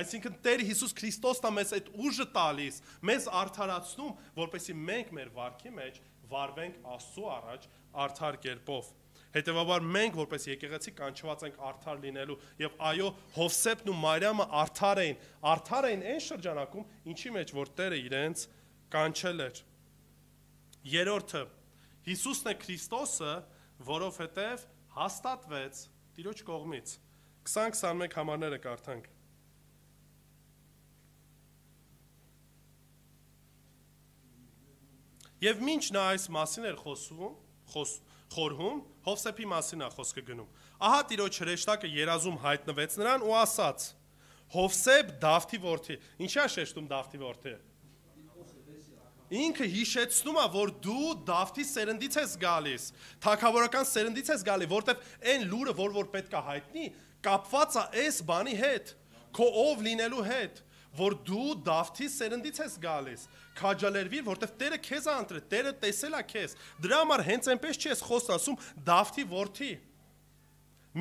Այսինքն Տեր Հիսուս Քրիստոսն է մեզ այդ ուժը տալիս, մեզ արդարացնում, որպեսզի մենք մեր վարքի մեջ վարվենք Աստծո առաջ արդար կերպով։ Հետևաբար մենք որպես եկեղեցի կանչված ենք արդար լինելու եւ այո Հովսեփն ու Մարիամը արդար էին այն շրջանակում, ինչի մեջ որ Տերը իրենց կանչել էր։ Երրորդը Հիսուսն է Քրիստոսը, որովհետեւ հաստատվեց Տիրոջ կողմից։ 20-21 համարները կարդանք։ Եվ մինչ նա այս մասին էր խորհում, Հովսեփի մասին է խոսքը գնում։ Ահա Տիրոջ հրեշտակը երազում հայտնվեց նրան ու ասաց. Հովսեփ Դավթի որդի։ Ինչի է շեշտում Դավթի որդի։ Ինքը հիշեցնում է, որ դու Դավթի սերնդից ես գալիս, թագավորական սերնդից ես գալի, որտեվ այն լուրը, որ պետք է հայտնի, կապված է այս բանի հետ, քո ով լինելու հետ, որ դու Դավթի սերնդից ես գալիս, քաջալերվիր, որտեվ Տերը քեզ է ընտրել, Տերը տեսել է քեզ։ Դրա համար հենց այնպես չի ես խոսք ասում Դավթի որդի։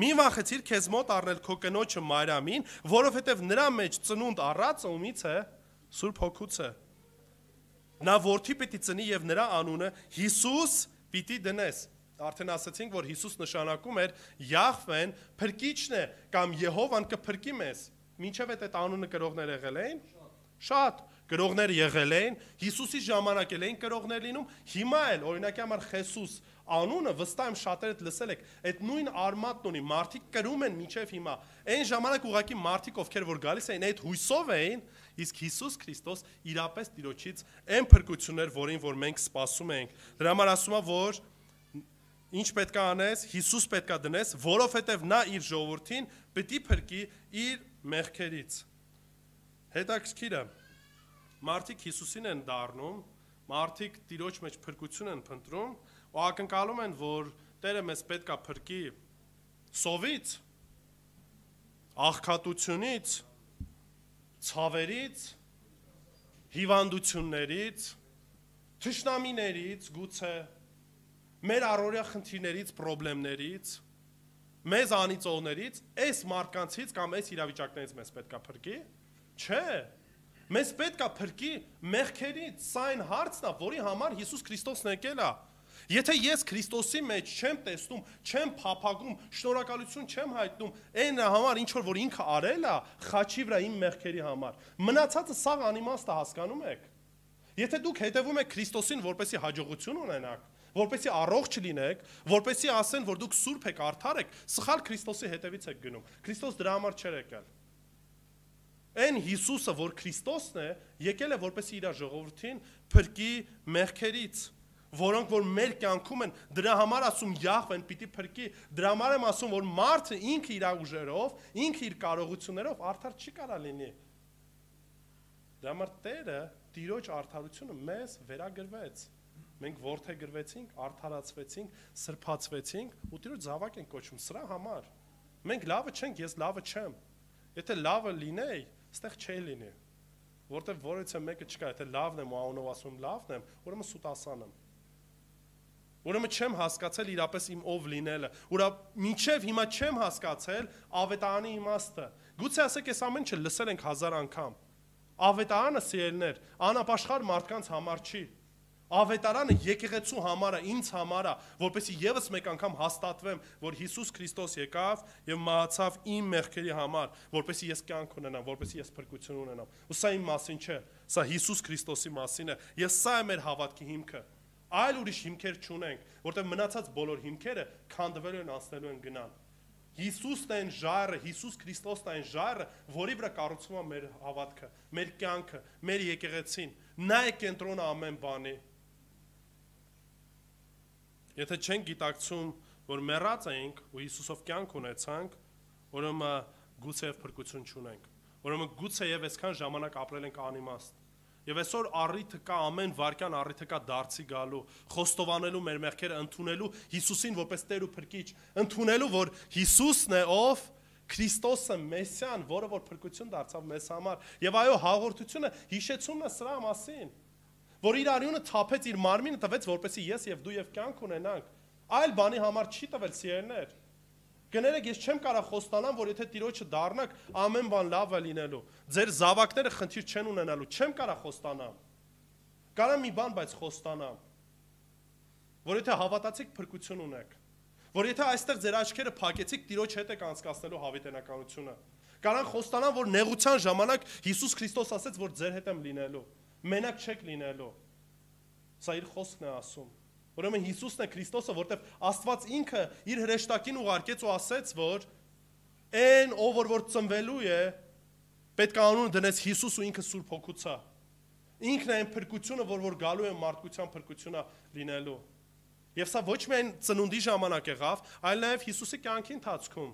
Մի վախեցիր քեզ մոտ առնել քո կնոջը Մարիամին, որովհետև նրա մեջ ծնունդ առածը ումից է, Սուրբ Հոգուց է։ Նա որդի պիտի ծնի եւ նրա անունը Հիսուս պիտի դնես։ Արդեն ասացինք, որ Հիսուս նշանակում էր Յահվեն փրկիչն է կամ Եհովան կփրկի մեզ։ մինչև այդ անունը կրողներ եղել էին։ Շատ կրողներ եղել էին, Հիսուսի ժամանակ էլ էին կրողներ լինում, հիմա էլ օրինակի համար Խեսուս անունը վստահ եմ շատերդ լսել եք, այդ նույն արմատն ունի, մարդիկ կրում են մինչև հիմա։ Այն ժամանակ ուղղակի մարդիկ ովքեր որ գալիս էին այդ հույսով էին, իսկ Հիսուս Քրիստոս իրապես Տիրոջից այն փրկություններ, որին որ մենք սպասում ենք։ Դրա համար ասում է, որ ինչ պետք է անես, Հիսուս պետք է դնես, որովհետև նա իր ժողովրդին պետք է փրկի իր մեղքերից։ Հետաքրքիր է, մարդիկ Հիսուսին են դառնում, մարդիկ Տիրոջ մեջ փրկություն են փնտրում, ու ակնկալում են, որ Տերը մեզ պետք է փրկի սովից, աղքատությունից, ցավերից, հիվանդություններից, թշնամիներից, գուցե մեր առօրյա խնդիրներից, խնդիրներից, մեզ անիծողներից, այս մարդկանցից կամ այս իրավիճակներից մեզ պետք է փրկի։ Չէ, մեզ պետք է փրկի մեղքերից, սա այն հարցն է, որի համար Հիսուս Քրիստոսն եկել է։ Եթե ես Քրիստոսի մեջ չեմ տեսնում, չեմ փափագում, շնորհակալություն չեմ հայտնում, այն համար ինչ որ ինքը արել է, խաչի վրա իմ մեղքերի համար, մնացածը սաղ անիմաստ է, հասկանում եք։ Եթե դուք հետևում եք Քրիստոսին, որպեսզի հաջողություն ունենաք, որպեսզի առողջ լինեք, որպեսզի ասեն, որ դուք սուրբ եք, արդար եք, սխալ Քրիստոսի հետևից եք գնում։ Քրիստոս դրա համար չէր եկել։ Այն Հիսուսը, որ Քրիստոսն է, եկել է որպեսզի իր ժողովրդին փրկի մեղքերից, որոնք որ մեր կյանքում են, դրա համար ասում Յահվեն պիտի փրկի, դրա համար եմ ասում, որ մարդը ինքը իր ուժերով, ինքը իր կարողություններով արդար չի կարող լինի։ Դրա համար Տերը Տիրոջ արդարությունը մեզ վերագրվեց։ Մենք որդեգրվեցինք, արդարացվեցինք, սրբացվեցինք ու Տիրոջ զավակ ենք կոչվում սրա համար։ Մենք լավը չենք, ես լավը չեմ։ Եթե լավը լինեի, այստեղ չի լինի։ Որտեվ որից մեկը չկա, եթե լավն եմ ու անունով ասում լավն եմ, ուրեմն սուտասան եմ։ Ուրեմն չեմ հասկացել իրապես իմ ով լինելը։ Ուրա մինչև հիմա չեմ հասկացել ավետարանի իմաստը։ Գուցե ասեք, այս ամեն ինչը լսել ենք 1000 անգամ։ Ավետարանը սիրելներ, անապաշխար մարդկանց համար չի։ Ավետարանը եկեղեցու համար է, ինձ համար է, որպեսզի եւս մեկ անգամ հաստատվեմ, որ Հիսուս Քրիստոս եկավ եւ մահացավ իմ մեղքերի համար, որպեսզի ես կյանք ունենամ, որպեսզի ես փրկություն ունենամ։ Ու սա իմ մասին չէ, սա Հիսուս Քրիստոսի մասին է։ Ես սա է մեր հավատքի հիմքը։ Այլ ուրիշ հիմքեր չունենք, որտեղ մնացած բոլոր հիմքերը քանդվելու են, անցնելու են գնան։ Հիսուսն է այն ժայռը, Հիսուս Քրիստոսն է այն ժայռը, որի վրա կառուցվում է մեր հավատքը, մեր կյանքը, մեր եկեղեցին։ Նա է կենտրոնը ամեն բանի։ Եթե չենք գիտակցում, որ մեռած ենք ու Հիսուսով կյանք ունեցանք, ուրեմն գուցե փրկություն չունենք։ Ուրեմն գուցե եւ այսքան ժամանակ ապրել ենք անիմաստ։ Եվ այսօր առիթը կա, ամեն վարքյան առիթը կա դարձի գալու, խոստովանելու մեր մեղքերը, ընդունելու Հիսուսին որպես Տեր ու Փրկիչ, ընդունելու, որ Հիսուսն է ով Քրիստոսը Մեսիան, որը որ փրկություն դարձավ մեզ համար։ Եվ այո, հաղորդությունը հիշեցումն է սրա մասին, որ իր արյունը թափեց, իր մարմինը տվեց, որպեսզի ես եւ դու եւ կյանք ունենանք։ Այլ բանի համար չի տվել, սիրելիներ։ Կներեք, ես չեմ կարող խոստանալ, որ եթե Տիրոջը դառնաք, ամեն բան լավ է լինելու։ Ձեր զավակները խնդիր չեն ունենալու, չեմ կարող խոստանալ։ Կարամ մի բան, բայց խոստանամ, որ եթե հավատացիք, փրկություն ունեք, որ եթե այստեղ ձեր աչքերը փակեցիք, Տիրոջ հետ եք անցկացնելու հավիտենականությունը։ Կարամ խոստանամ, որ նեղության ժամանակ Հիսուս Քրիստոս ասեց, որ ձեր հետ եմ լինելու, մենակ չեք լինելու։ Սա իր խոսքն է ասում։ Ուրեմն Հիսուսն է Քրիստոսը, որտեղ Աստված ինքը իր հրեշտակին ուղարկեց ու ասեց, որ այն ով որ ծնվելու է, պետք է անունը դնես Հիսուս ու ինքը Սուրբ Հոգուց է։ Ինքն է այն փրկությունը, որ գալու է մարդկության փրկությունը լինելու։ Եվ սա ոչ միայն ծնունդի ժամանակ եղավ, այլ նաև Հիսուսի կյանքի ընթացքում։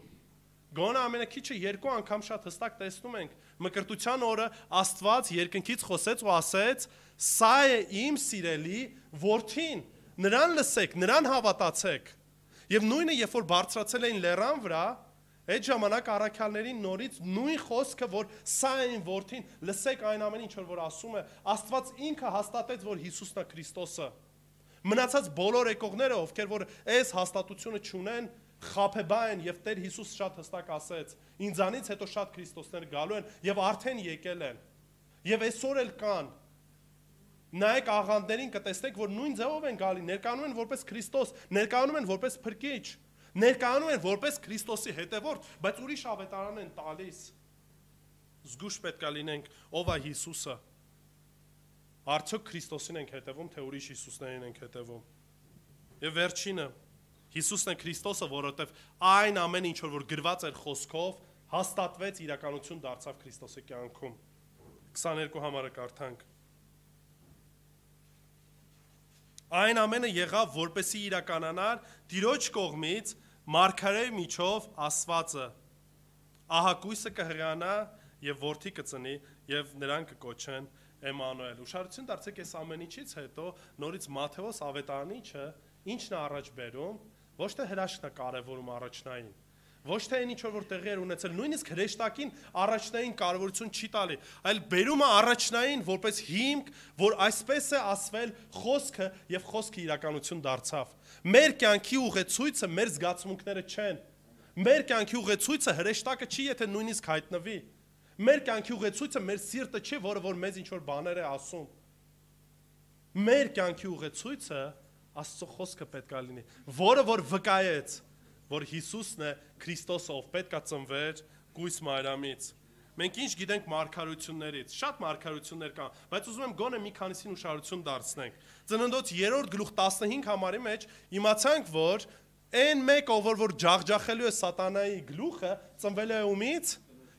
Գոնե ամենակիչը 2 անգամ շատ հստակ տեսնում ենք։ Մկրտության օրը Աստված երկնքից խոսեց ու ասեց. «Սա է իմ սիրելի որդին, նրան լսեք, նրան հավատացեք»։ Եվ նույնը, երբ որ բարձրացել էին լեռան վրա, այդ ժամանակ առաքյալներին նորից նույն խոսքը, որ սա է իմ որդին, լսեք այն ամեն ինչ որ ասում է, Աստված ինքը հաստատեց, որ Հիսուսն է Քրիստոսը։ Մնացած բոլոր եկողները, ովքեր որ այս հաստատությունը չունեն, խաբեբա են, եւ Տեր Հիսուս շատ հստակ ասեց. ինձանից հետո շատ Քրիստոսներ գալու են եւ արդեն եկել են։ Եվ այսօր էլ կան։ Նայեք աղանդներին կտեսնեք, որ նույն ձևով են գալի, ներկայանում են որպես Քրիստոս, ներկայանում են որպես Փրկիչ, ներկայանում են որպես Քրիստոսի հետևորդ, բայց ուրիշ ավետարան են տալիս։ զգուշ պետք է լինենք ով է Հիսուսը։ Արդյոք Քրիստոսին ենք հետևում, թե ուրիշ Հիսուսներին ենք հետևում։ Եվ վերջինը Հիսուսն է Քրիստոսը, որովհետև այն ամեն ինչ որ գրված էր խոսքով, հաստատվեց, իրականություն դարձավ Քրիստոսի կյանքում։ 22 համարը կարդանք։ Այն ամենը եղավ, որպեսզի իրականանար Տիրոջ կողմից մարգարեի միջով ասվածը։ Ահա կույսը կհրյանա եւ որդի կծնի եւ նրան կկոչեն Էմանուել։ Ուշադրություն դարձեք այս ամեն ինչից հետո նորից Մատթեոս ավետարանիչը ինչն է առաջ բերում, ոչ թե հրաշքն է կարևորում առաջնային, ոչ թե այն ինչ որ տեղի էր ունեցել, նույնիսկ հրեշտակին առաջնային կարևորություն չի տալի, այլ բերում է առաջնային որպես հիմք, որ այսպես է ասվել խոսքը եւ խոսքը իրականություն դարձավ։ Մեր կյանքի ուղեցույցը մեր զգացմունքները չեն։ Մեր կյանքի ուղեցույցը հրեշտակը չի, եթե նույնիսկ հայտնվի։ Մեր կյանքի ուղեցույցը մեր սիրտը չի, որը որ մեզ ինչ որ բաներ է ասում։ Մեր կյանքի ուղեցույցը Աստծո խոսքը պետք է լինի, որը որ վկայեց, որ Հիսուսն է Քրիստոսը, ով պետք է ծնվեր կույս Մարիամից։ Մենք ինչ գիտենք մարգարություններից, շատ մարգարություններ կան, բայց ուզում եմ գոնե մի քանիսին ուշադրություն դարձնենք։ Ծննդոց 3:15 համարի մեջ իմացանք, որ այն մեկը, որ ջախջախելու է սատանայի գլուխը, ծնվել է ումից,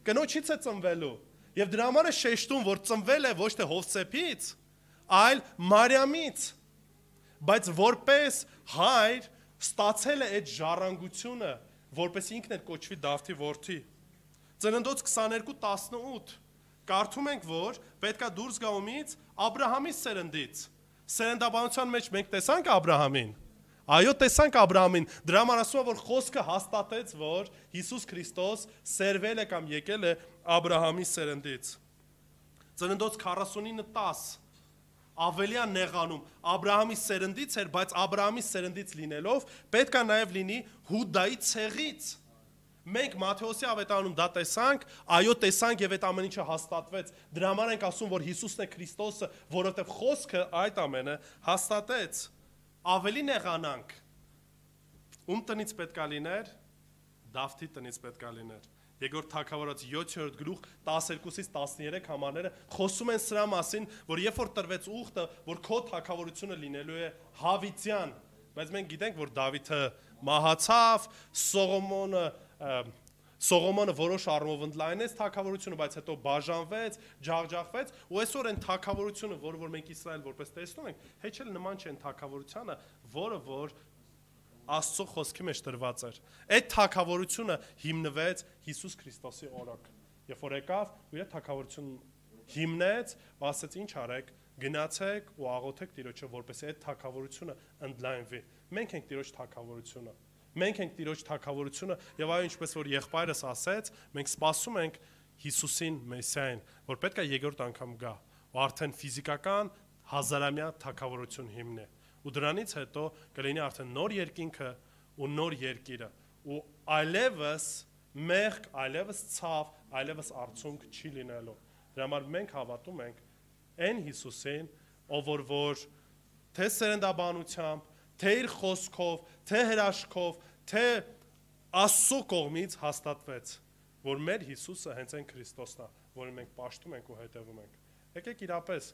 կնոջից է ծնվելու։ Եվ դրա համար է շեշտում, որ ծնվել է ոչ թե Հովսեփից, այլ Մարիամից։ Բայց որպես հայր ստացել է այդ ժառանգությունը, որպես ինքն էլ կոչվի Դավթի որդի։ Ծննդոց 22:18 կարդում ենք, որ պետքա դուրս գա ումից Աբրահամի սերնդից։ Սերնդաբանության մեջ մենք տեսանք Աբրահամին։ Այո, տեսանք Աբրահամին։ Դրա համար ասում է, որ խոսքը հաստատեց, որ Հիսուս Քրիստոս սերվել է կամ եկել է Աբրահամի սերնդից։ Ծննդոց 49:10 ավելի է նեղանում, Աբրահամի սերնդից էր, բայց Աբրահամի սերնդից լինելով պետք է նաև լինի Հուդայի ցեղից։ Մենք Մատթեոսի ավետարանում դա տեսանք, այո տեսանք եւ այդ ամեն ինչը հաստատվեց։ Դրա համար ենք ասում, որ Հիսուսն է Քրիստոսը, որովհետեւ խոսքը այդ ամենը հաստատեց։ Ավելի նեղանանք։ Ում տնից պետք է լիներ, Դավթի տնից պետք է լիներ։ Երկրորդ Թագավորաց 7-րդ գլուխ 12-ից 13 համարները խոսում են սրա մասին, որ երբ որ տրվեց ուխտը, որ քո թագավորությունը լինելու է հավիտյան, բայց մենք գիտենք, որ Դավիթը մահացավ, Սողոմոնը որոշ առումով ընդլայնեց թագավորությունը, բայց հետո բաժանվեց, ջախջախվեց, ու այսօր այն թագավորությունը, որ մենք Իսրայել որպես տեսնում ենք, հեչ էլ նման չէ այն թագավորությանը, որը որ Աստծո խոսքի մեջ տրված էր։ Այդ թագավորությունը հիմնվեց Հիսուս Քրիստոսի օրոք։ Երբ որ եկավ, ու իր թագավորություն հիմնեց, ու ասաց ինչ արեք, գնացեք ու աղոթեք Տիրոջը, որպեսզի այդ թագավորությունը ընդլայնվի։ Մենք ենք Տիրոջ թագավորությունը։ Մենք ենք Տիրոջ թագավորությունը, եւ այո, ինչպես որ եղբայրս ասեց, մենք սպասում ենք Հիսուսին Մեսիային, որ պետք է երկրորդ անգամ գա, ու արդեն ֆիզիկական հազարամյա թագավորություն հիմնի։ Ու դրանից հետո կլինի արդեն նոր երկինքը ու նոր երկիրը, ու այլևս մեղք, այլևս ցավ, այլևս արցունք չի լինելու։ Դրա համար մենք հավատում ենք այն Հիսուսին, ով որ թե սերնդաբանությամբ, թե իր խոսքով, թե հրաշքով, թե Աստծո կողմից հաստատվեց, որ մեր Հիսուսը հենց այն Քրիստոսն է, որին մենք պաշտում ենք ու հետևում ենք։ Եկեք իրապես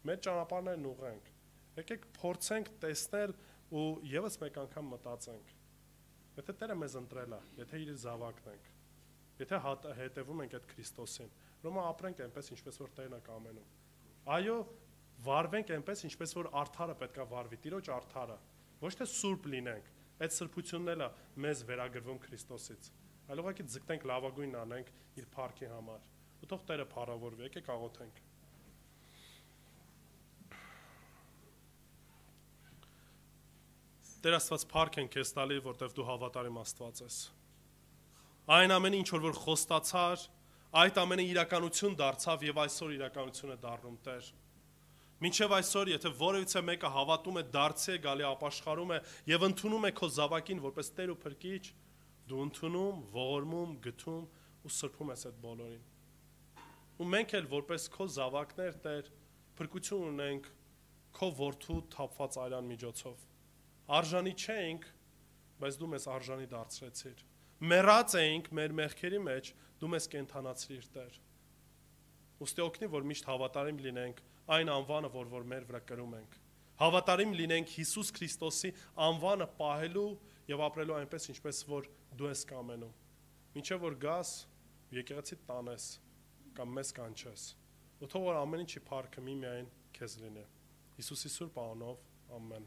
մեր ճանապարհներն ուղղենք։ Եկեք փորձենք տեսնել ու եւս մեկ անգամ մտածենք։ Եթե Տերը մեզ ընտրել է, եթե իր զավակն ենք, եթե հետևում ենք այդ Քրիստոսին, ուրեմն ապրենք այնպես, ինչպես որ Տերն է կամենում։ Այո, վարվենք այնպես, ինչպես որ արդարը պետք է վարվի, Տիրոջ արդարը, ոչ թե սուրբ լինենք։ Այդ սրբությունն է մեզ վերագրվում Քրիստոսից։ Այլ ուղղակի ձգտենք լավագույնն անենք իր փառքի համար։ Ու թող Տերը փառավորվի, եկեք աղոթենք։ Տեր Աստված, փառք ենք քեզ տալի, որտեվ դու հավատարիմ Աստված ես։ Այն ամենը ինչ որ խոստացար, այդ ամենը իրականություն դարձավ եւ այսօր իրականություն է դառնում, Տեր։ Մինչև այսօր, եթե որևիցե մեկը հավատում է, դարձի է գալի, ապաշխարում է եւ ընդունում է քո զավակին որպես Տեր ու Փրկիչ, դու ընդունում, ողորմում, գթում ու սրբում ես այդ բոլորին։ Ու մենք էլ որպես քո զավակներ, Տեր, փրկություն ունենք քո որդու թափված արյան միջոցով։ Արժանի չենք, բայց դու մեզ արժանի դարձրեցիր։ Մեռած էինք մեր մեղքերի մեջ, դու մեզ կենդանացրիր, Տեր։ Ուստի օգնի, որ միշտ հավատարիմ լինենք այն անվանը, որ մեր վրա կրում ենք։ Հավատարիմ լինենք Հիսուս Քրիստոսի անվանը պահելու եւ ապրելու այնպես, ինչպես որ դու ես կամենում։ Մինչեւ որ գաս, եկեղեցի տանես կամ մեզ կանչես։ Ու թող որ ամեն ինչի փառքը միայն քեզ լինի։ Հիսուսի սուրբ անունով, ամեն։